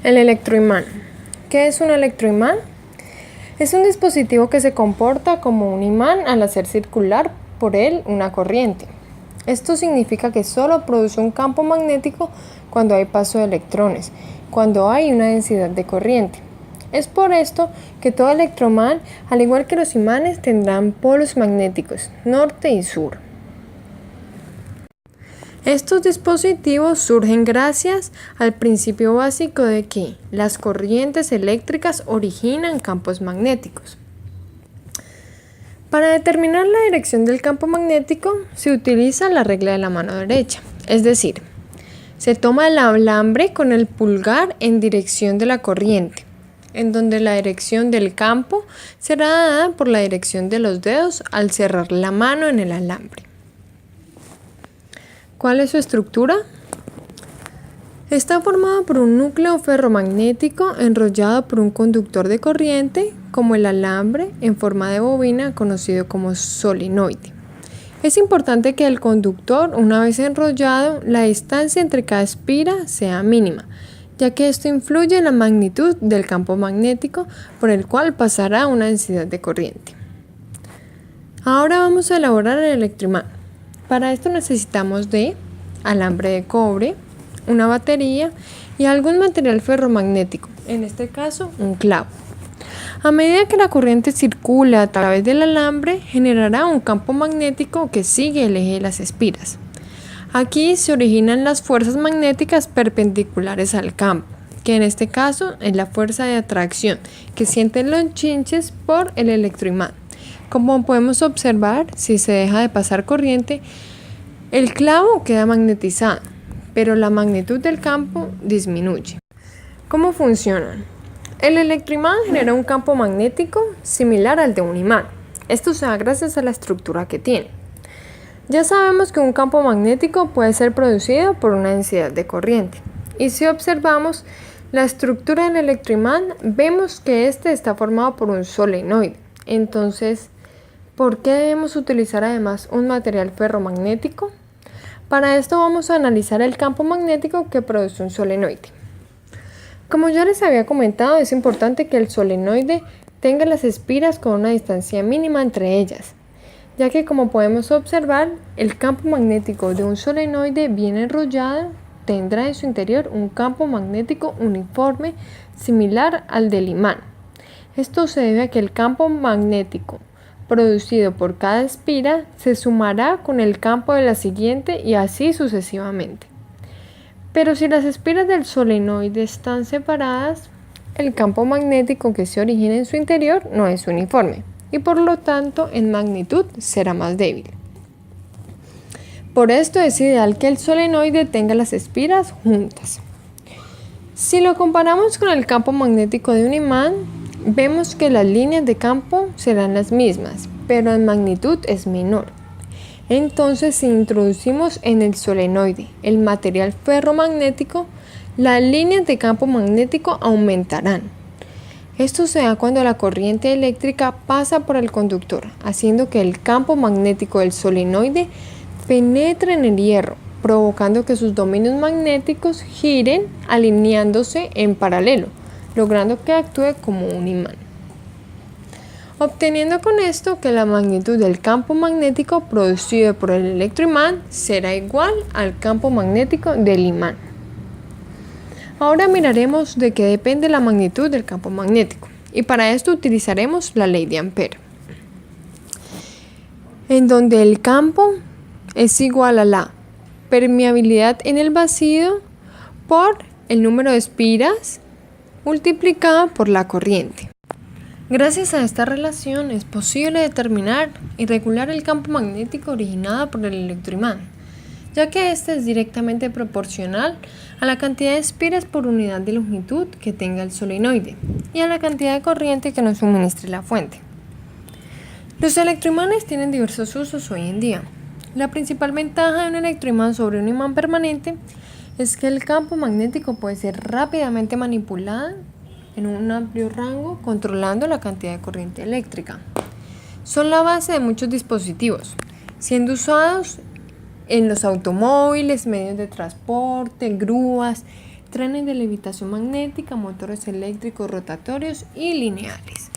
El electroimán. ¿Qué es un electroimán? Es un dispositivo que se comporta como un imán al hacer circular por él una corriente. Esto significa que solo produce un campo magnético cuando hay paso de electrones, cuando hay una densidad de corriente. Es por esto que todo electroimán, al igual que los imanes, tendrán polos magnéticos, norte y sur. Estos dispositivos surgen gracias al principio básico de que las corrientes eléctricas originan campos magnéticos. Para determinar la dirección del campo magnético se utiliza la regla de la mano derecha, es decir, se toma el alambre con el pulgar en dirección de la corriente, en donde la dirección del campo será dada por la dirección de los dedos al cerrar la mano en el alambre. ¿Cuál es su estructura? Está formado por un núcleo ferromagnético enrollado por un conductor de corriente, como el alambre en forma de bobina conocido como solenoide. Es importante que el conductor, una vez enrollado, la distancia entre cada espira sea mínima, ya que esto influye en la magnitud del campo magnético por el cual pasará una densidad de corriente. Ahora vamos a elaborar el electroimán. Para esto necesitamos de alambre de cobre, una batería y algún material ferromagnético, en este caso un clavo. A medida que la corriente circula a través del alambre, generará un campo magnético que sigue el eje de las espiras. Aquí se originan las fuerzas magnéticas perpendiculares al campo, que en este caso es la fuerza de atracción que sienten los chinches por el electroimán. Como podemos observar, si se deja de pasar corriente, el clavo queda magnetizado, pero la magnitud del campo disminuye. ¿Cómo funcionan? El electroimán genera un campo magnético similar al de un imán. Esto se da gracias a la estructura que tiene. Ya sabemos que un campo magnético puede ser producido por una densidad de corriente. Y si observamos la estructura del electroimán, vemos que este está formado por un solenoide. Entonces, ¿por qué debemos utilizar además un material ferromagnético? Para esto vamos a analizar el campo magnético que produce un solenoide. Como ya les había comentado, es importante que el solenoide tenga las espiras con una distancia mínima entre ellas, ya que como podemos observar, el campo magnético de un solenoide bien enrollado tendrá en su interior un campo magnético uniforme similar al del imán. Esto se debe a que el campo magnético producido por cada espira se sumará con el campo de la siguiente y así sucesivamente. Pero si las espiras del solenoide están separadas, el campo magnético que se origina en su interior no es uniforme y por lo tanto en magnitud será más débil. Por esto es ideal que el solenoide tenga las espiras juntas. Si lo comparamos con el campo magnético de un imán, vemos que las líneas de campo serán las mismas, pero en magnitud es menor. Entonces, si introducimos en el solenoide el material ferromagnético, las líneas de campo magnético aumentarán. Esto se da cuando la corriente eléctrica pasa por el conductor, haciendo que el campo magnético del solenoide penetre en el hierro, provocando que sus dominios magnéticos giren alineándose en paralelo, logrando que actúe como un imán. Obteniendo con esto que la magnitud del campo magnético producido por el electroimán será igual al campo magnético del imán. Ahora miraremos de qué depende la magnitud del campo magnético y para esto utilizaremos la ley de Ampère, en donde el campo es igual a la permeabilidad en el vacío por el número de espiras multiplicado por la corriente. Gracias a esta relación es posible determinar y regular el campo magnético originado por el electroimán, ya que este es directamente proporcional a la cantidad de espiras por unidad de longitud que tenga el solenoide y a la cantidad de corriente que nos suministre la fuente. Los electroimanes tienen diversos usos hoy en día. La principal ventaja de un electroimán sobre un imán permanente es que el campo magnético puede ser rápidamente manipulado en un amplio rango, controlando la cantidad de corriente eléctrica. Son la base de muchos dispositivos, siendo usados en los automóviles, medios de transporte, grúas, trenes de levitación magnética, motores eléctricos rotatorios y lineales.